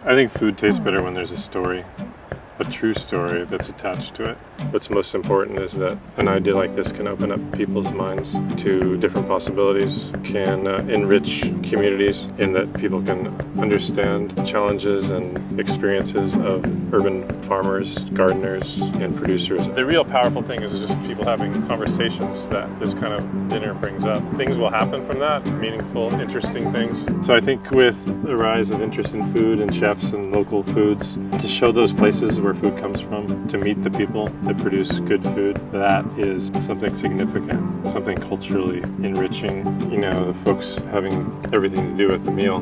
I think food tastes better when there's a story, a true story that's attached to it. What's most important is that an idea like this can open up people's minds to different possibilities, can enrich communities in that people can understand challenges and experiences of urban farmers, gardeners, and producers. The real powerful thing is just people having conversations that this kind of dinner brings up. Things will happen from that, meaningful, interesting things. So I think with the rise of interest in food and chefs and local foods, to show those places where food comes from, to meet the people that produce good food, that is something significant, something culturally enriching. You know, the folks having everything to do with the meal.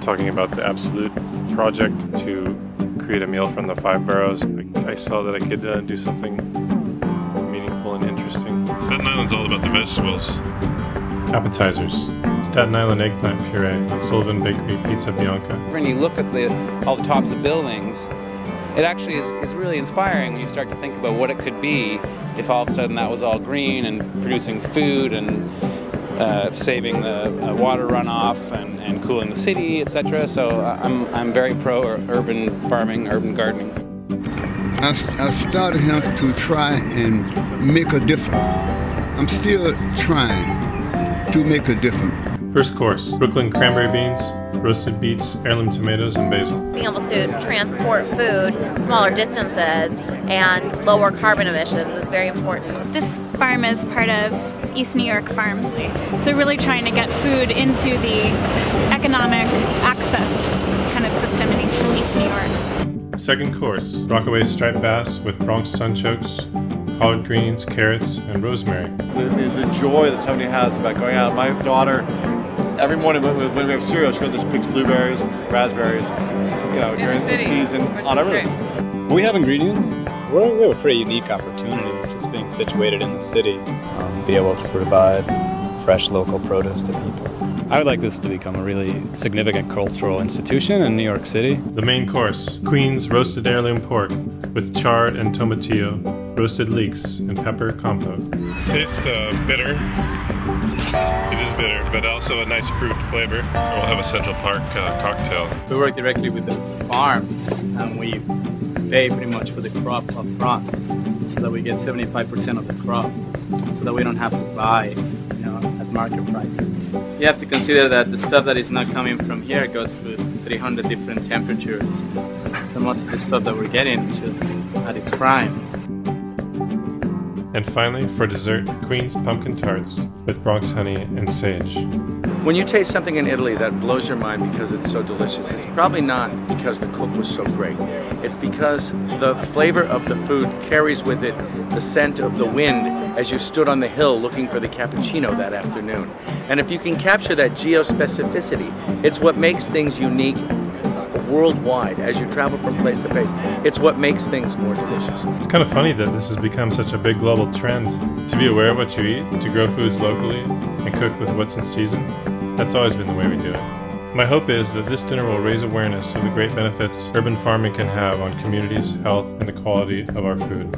Talking about the Absolut project to create a meal from the 5 boroughs, I saw that I could do something meaningful and interesting. Staten Island's all about the vegetables. Appetizers. Staten Island eggplant puree, Sullivan Bakery Pizza Bianca. When you look at all the tops of buildings, it actually is really inspiring when you start to think about what it could be if all of a sudden that was all green and producing food and saving the water runoff and cooling the city, etc. So I'm very pro urban farming, urban gardening. I started here to try and make a difference. I'm still trying to make a difference. First course, Brooklyn cranberry beans, roasted beets, heirloom tomatoes, and basil. Being able to transport food smaller distances and lower carbon emissions is very important. This farm is part of East New York Farms, so really trying to get food into the economic access kind of system in East New York. Second course, Rockaway striped bass with Bronx sunchokes, collard greens, carrots, and rosemary. The joy that somebody has about going out. My daughter, every morning when we have cereal, she goes and picks blueberries, raspberries, you know, during the season, on everything. We have ingredients. We have a pretty unique opportunity, just being situated in the city, be able to provide fresh local produce to people. I would like this to become a really significant cultural institution in New York City. The main course, Queen's roasted heirloom pork with chard and tomatillo, roasted leeks, and pepper compote. Tastes bitter. It is bitter, but also a nice fruit flavor. We'll have a Central Park cocktail. We work directly with the farms, and we pay pretty much for the crop up front, so that we get 75% of the crop, so that we don't have to buy, at market prices. You have to consider that the stuff that is not coming from here goes through 300 different temperatures. So most of the stuff that we're getting is just at its prime. And finally, for dessert, Queen's pumpkin tarts with Bronx honey and sage. When you taste something in Italy that blows your mind because it's so delicious, it's probably not because the cook was so great. It's because the flavor of the food carries with it the scent of the wind as you stood on the hill looking for the cappuccino that afternoon. And if you can capture that geospecificity, it's what makes things unique worldwide as you travel from place to place. It's what makes things more delicious. It's kind of funny that this has become such a big global trend. To be aware of what you eat, to grow foods locally, and cook with what's in season. That's always been the way we do it. My hope is that this dinner will raise awareness of the great benefits urban farming can have on communities, health, and the quality of our food.